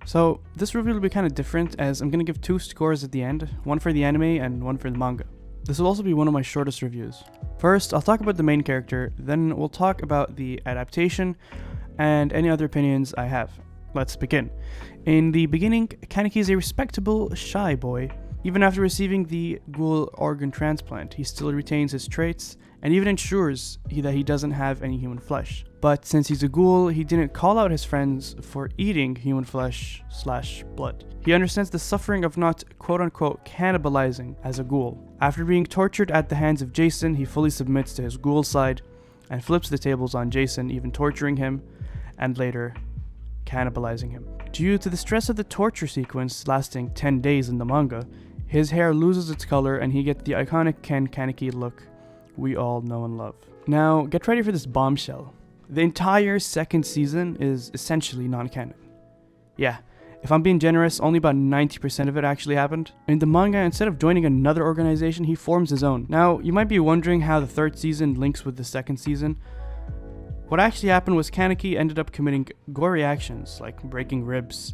So this review will be kind of different, as I'm going to give 2 scores at the end, one for the anime and one for the manga. This will also be one of my shortest reviews. First, I'll talk about the main character, then we'll talk about the adaptation and any other opinions I have. Let's begin. In the beginning, Kaneki is a respectable, shy boy. Even after receiving the ghoul organ transplant, he still retains his traits and even ensures that he doesn't have any human flesh. But since he's a ghoul, he didn't call out his friends for eating human flesh/blood. He understands the suffering of not quote-unquote cannibalizing as a ghoul. After being tortured at the hands of Jason, he fully submits to his ghoul side and flips the tables on Jason, even torturing him and later cannibalizing him. Due to the stress of the torture sequence lasting 10 days in the manga, his hair loses its color and he gets the iconic Ken Kaneki look we all know and love. Now, get ready for this bombshell. The entire second season is essentially non-canon. Yeah, if I'm being generous, only about 90% of it actually happened. In the manga, instead of joining another organization, he forms his own. Now, you might be wondering how the third season links with the second season. What actually happened was Kaneki ended up committing gory actions, like breaking ribs,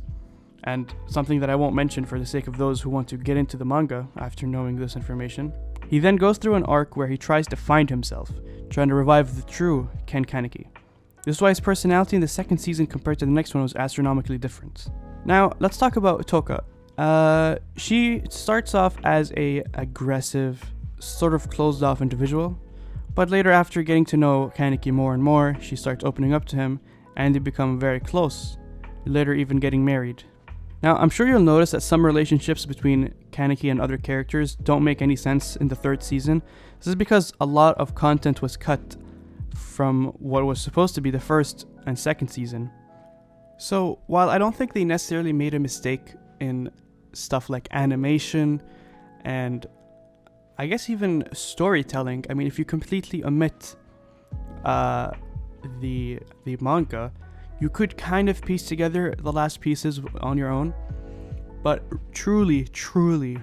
and something that I won't mention for the sake of those who want to get into the manga after knowing this information. He then goes through an arc where he tries to find himself, trying to revive the true Ken Kaneki. This is why his personality in the second season compared to the next one was astronomically different. Now, let's talk about Toka. She starts off as a aggressive, sort of closed off individual, but later after getting to know Kaneki more and more, she starts opening up to him and they become very close, later even getting married. Now, I'm sure you'll notice that some relationships between Kaneki and other characters don't make any sense in the third season. This is because a lot of content was cut from what was supposed to be the first and second season. So, while I don't think they necessarily made a mistake in stuff like animation and I guess even storytelling, I mean, if you completely omit the manga, you could kind of piece together the last pieces on your own, but truly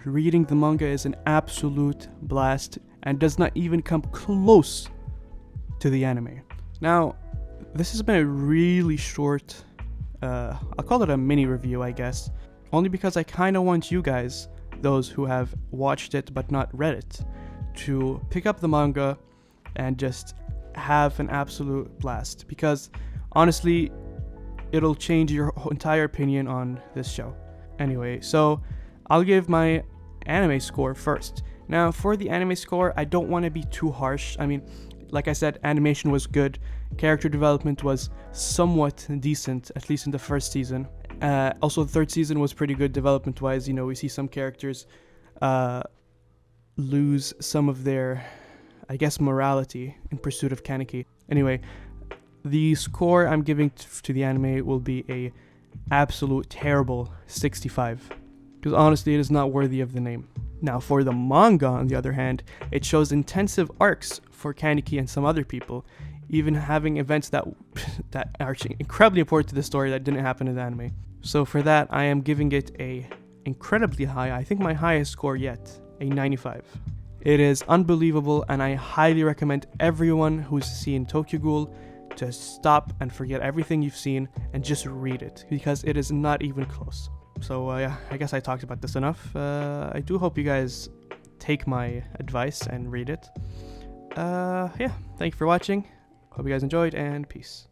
reading the manga is an absolute blast and does not even come close to the anime. Now, this has been a really short, I'll call it a mini review, I guess, only because I kind of want you guys, those who have watched it but not read it, to pick up the manga and just have an absolute blast, because honestly, it'll change your entire opinion on this show. Anyway, so I'll give my anime score first. Now, for the anime score, I don't want to be too harsh. I mean, like I said, animation was good. Character development was somewhat decent, at least in the first season. Also, the third season was pretty good development-wise. You know, we see some characters lose some of their, I guess, morality in pursuit of Kaneki. Anyway, the score I'm giving to the anime will be a absolute terrible 65, because honestly it is not worthy of the name. Now for the manga, on the other hand, it shows intensive arcs for Kaneki and some other people, even having events that are incredibly important to the story that didn't happen in the anime. So for that, I am giving it a incredibly high, I think my highest score yet, a 95. It is unbelievable, and I highly recommend everyone who's seen Tokyo Ghoul to stop and forget everything you've seen and just read it, because it is not even close. So yeah, I guess I talked about this enough. I do hope you guys take my advice and read it. Yeah, thank you for watching. Hope you guys enjoyed, and peace.